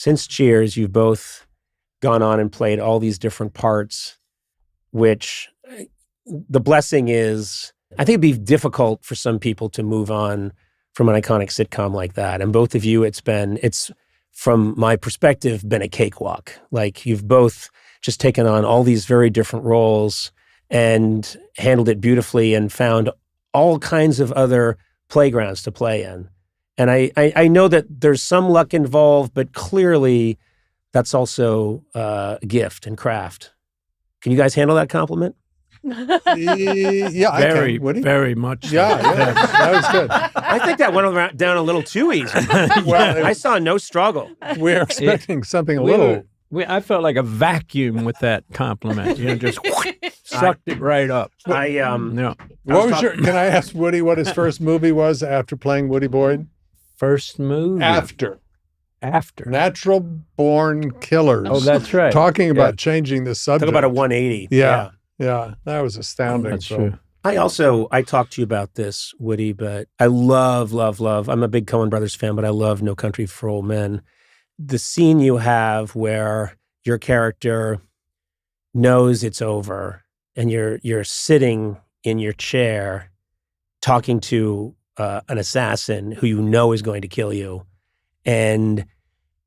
since Cheers, you've both gone on and played all these different parts, which the blessing is, I think it'd be difficult for some people to move on from an iconic sitcom like that. And both of you, it's from my perspective, been a cakewalk. Like you've both just taken on all these very different roles and handled it beautifully and found all kinds of other playgrounds to play in. And I know that there's some luck involved, but clearly that's also a gift and craft. Can you guys handle that compliment? Yeah, very, very much. Yeah, that was good. I think that went down a little too easy. Well, I saw no struggle. We're expecting something a little. I felt like a vacuum with that compliment. Just sucked it right up. Can I ask Woody what his first movie was after playing Woody Boyd? First movie? After. Natural Born Killers. Oh, that's right. Talking about changing the subject. Talk about a 180. Yeah, that was astounding. That's true. I talked to you about this, Woody, but I love, I'm a big Coen Brothers fan, but I love No Country for Old Men. The scene you have where your character knows it's over and you're sitting in your chair talking to an assassin who you know is going to kill you. And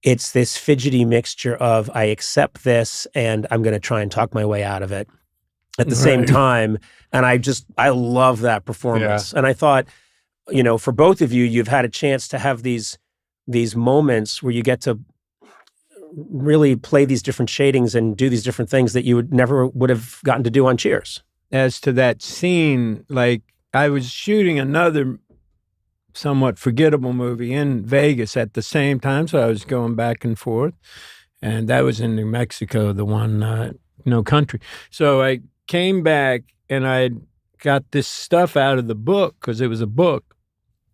it's this fidgety mixture of I accept this and I'm going to try and talk my way out of it at the same time. And I love that performance. Yeah. And I thought, for both of you, you've had a chance to have these moments where you get to really play these different shadings and do these different things that you never would have gotten to do on Cheers. As to that scene, like I was shooting another somewhat forgettable movie in Vegas at the same time, so I was going back and forth, and that was in New Mexico, the one, No Country. So I came back and I got this stuff out of the book, because it was a book,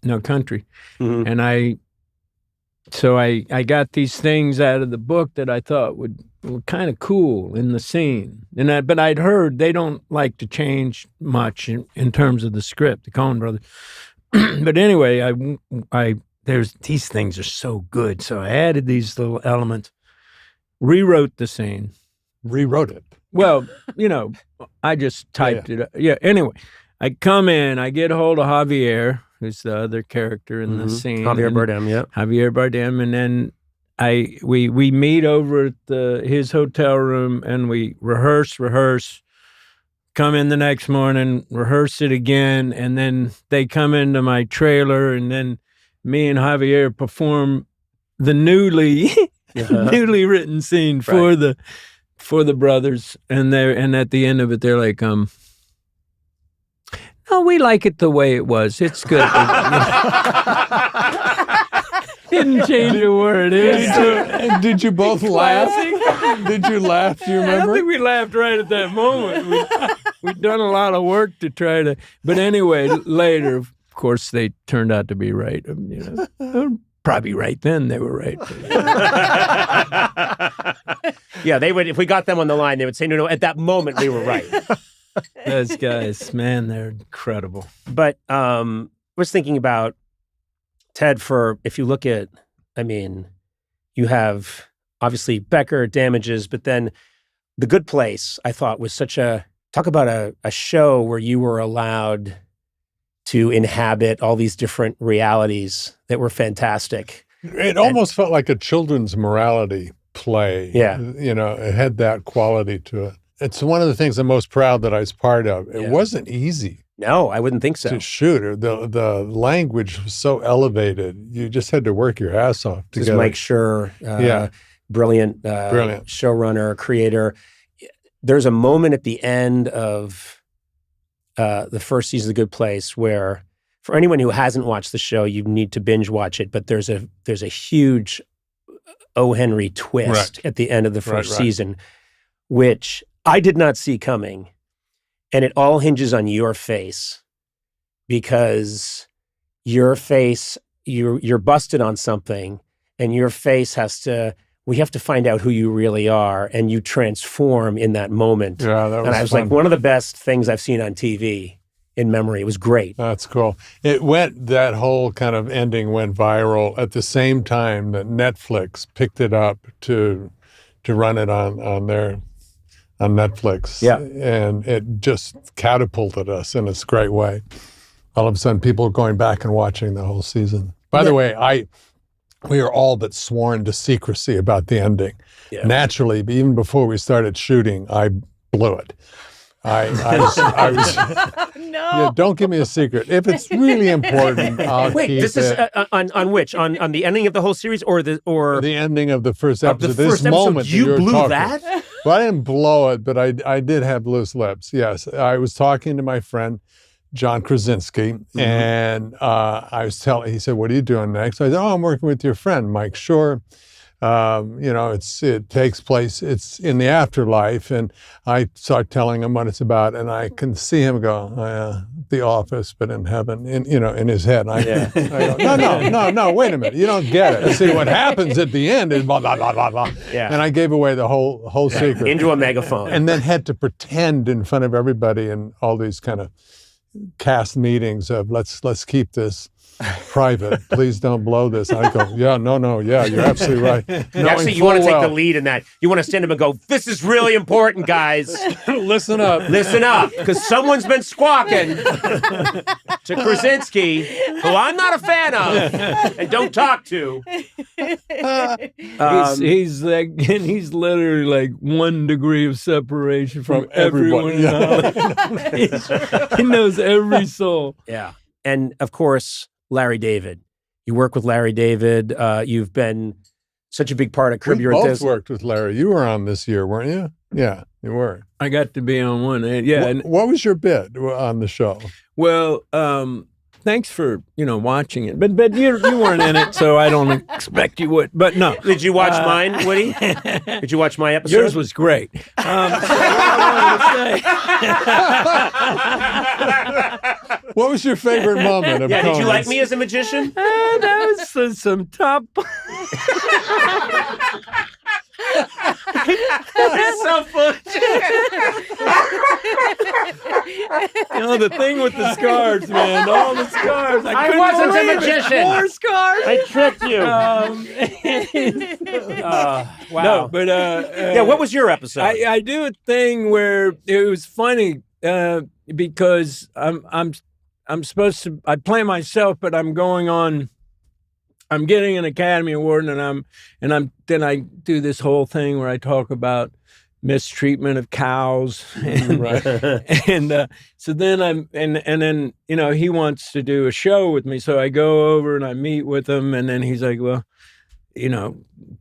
No Country, and I got these things out of the book that I thought were kind of cool in the scene. But I'd heard they don't like to change much in terms of the script, the Coen brothers. But anyway, these things are so good. So I added these little elements, rewrote the scene. Rewrote it? Well, I just typed it up. Yeah, anyway, I come in, I get a hold of Javier, who's the other character in the scene. Javier Bardem, and then we meet over at his hotel room, and we rehearse, come in the next morning, rehearse it again, and then they come into my trailer, and then me and Javier perform the newly written scene for the brothers, and at the end of it, they're like, no, we like it the way it was. It's good. Didn't change a word. Did you both laugh? Did you laugh? Do you remember? I think we laughed right at that moment. We'd done a lot of work to try to. But anyway, later, of course, they turned out to be right. Probably right then they were right. Yeah, they would. If we got them on the line, they would say, "No, at that moment we were right." Those guys, man, they're incredible. But I was thinking about Ted, if you look at, you have obviously Becker, Damages, but then The Good Place, I thought was talk about a show where you were allowed to inhabit all these different realities that were fantastic. It almost felt like a children's morality play. Yeah. It had that quality to it. It's one of the things I'm most proud that I was part of. It wasn't easy. No, I wouldn't think so. To shoot. The language was so elevated. You just had to work your ass off together. This Mike Schur, brilliant showrunner, creator. There's a moment at the end of the first season of The Good Place where, for anyone who hasn't watched the show, you need to binge watch it, but there's a huge O. Henry twist at the end of the first season, which I did not see coming. And it all hinges on your face, because your face, you're busted on something, and your face we have to find out who you really are, and you transform in that moment. Yeah, that was And I was fun. like, one of the best things I've seen on TV in memory. It was great. That's cool. That whole kind of ending went viral at the same time that Netflix picked it up to run it on Netflix. Yeah. And it just catapulted us in this great way. All of a sudden, people are going back and watching the whole season. By the way, we are all but sworn to secrecy about the ending. Yeah. Naturally, even before we started shooting, I blew it. I was No. yeah, don't give me a secret. If it's really important, I'll Wait, keep this is it. on which? On the ending of the whole series or The ending of the first of the episode. This first episode, moment that you you're blew talking. that? Well, I didn't blow it, but I did have loose lips. Yes, I was talking to my friend John Krasinski, and he said, "What are you doing next?" I said, "Oh, I'm working with your friend Mike Shore. It takes place. It's in the afterlife." And I start telling him what it's about, and I can see him go, "The Office, but in heaven," in his head. And I go, no, wait a minute, you don't get it. See, what happens at the end is blah blah blah blah blah. Yeah. And I gave away the whole secret Into a megaphone. and then had to pretend in front of everybody in all these kind of cast meetings of let's keep this private. Please don't blow this. I go, yeah, you're absolutely right. Actually, you want to take the lead in that. You want to stand up and go, "This is really important, guys. Listen up. Listen up, because someone's been squawking to Krasinski, who I'm not a fan of and don't talk to." He's literally like 1 degree of separation from everyone in the house. He knows every soul. Yeah. And of course, Larry David. You work with Larry David. You've been such a big part of Curb We Your both Enthusiasm. worked with Larry. You were on this year, weren't you? Yeah, you were. I got to be on one. Yeah. What was your bit on the show? Well, thanks for watching it, but you weren't in it, so I don't expect you would. But no, Did you watch mine, Woody? Did you watch my episode? yours was great. So what I wanted to say. What was your favorite moment of Yeah, did you like Conan's? me as a magician? That was some top. It's so funny. The thing with the scars, man. All the scars. I couldn't wasn't a believe it. magician. More scars. I tricked you. Wow. No, but Yeah, what was your episode? I do a thing where it was funny because I'm supposed to. I play myself, but I'm going on. I'm getting an Academy Award, and then I do this whole thing where I talk about mistreatment of cows, and so then then he wants to do a show with me, so I go over and I meet with him, and then he's like, well,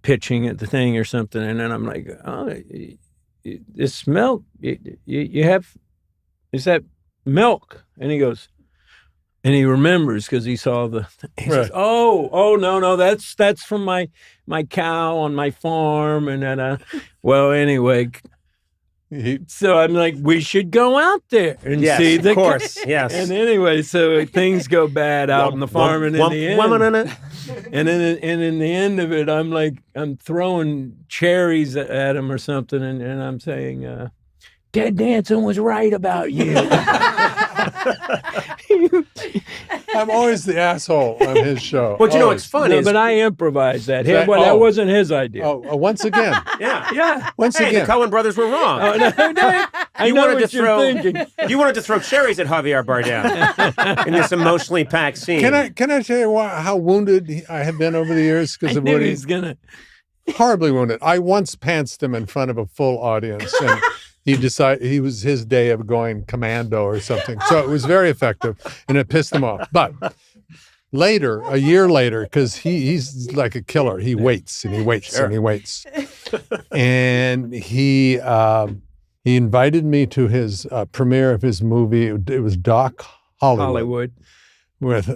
pitching at the thing or something, and then I'm like, oh, this milk, you have, is that milk? And he goes. And he remembers because he saw he says, oh, no, that's from my cow on my farm. And then, well, anyway, so I'm like, we should go out there and see the of course, yes. And anyway, so things go bad out on the farm, and in the end, and in the end of it, I'm throwing cherries at him or something, and I'm saying, Ted Danson was right about you. I'm always the asshole on his show. But it's funny. No, but I improvised that. That- That wasn't his idea. Once again. Yeah. Once Hey, again. the Coen brothers were wrong. Oh, no, I know what you're thinking. You wanted to throw cherries at Javier Bardem in this emotionally packed scene. Can I tell you how wounded I have been over the years because I of knew Woody? he's gonna. Horribly wounded. I once pantsed him in front of a full audience, and he decided he was his day of going commando or something. So it was very effective, and it pissed him off. But later, a year later, because he's like a killer, he waits and he waits and he waits, and he invited me to his premiere of his movie. It was Doc Hollywood. Hollywood. With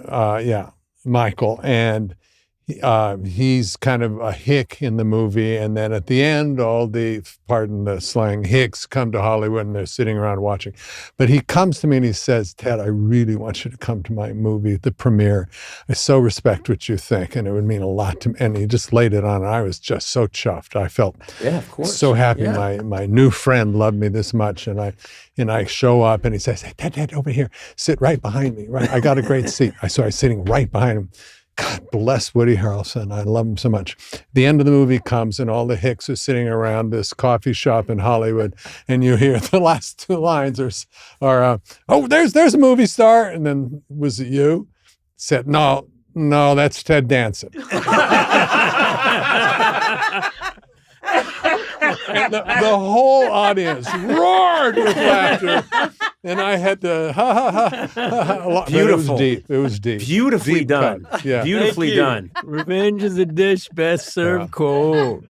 Michael, and he's kind of a hick in the movie. And then at the end, all the, pardon the slang, hicks come to Hollywood and they're sitting around watching. But he comes to me and he says, Ted, I really want you to come to my movie, the premiere. I so respect what you think, and it would mean a lot to me. And he just laid it on. And I was just so chuffed. I felt of course. so happy my new friend loved me this much. And I show up and he says, hey, Ted, over here, sit right behind me. Right, I got a great seat. So I was sitting right behind him. God bless Woody Harrelson. I love him so much. The end of the movie comes and all the hicks are sitting around this coffee shop in Hollywood, and you hear the last two lines are oh, there's a movie star. And then, was it you? Said, no, that's Ted Danson. And the whole audience roared with laughter. And I had to, ha. Beautiful. It was deep. Beautifully Deep done. cut. Yeah. Beautifully done. Revenge is a dish best served cold.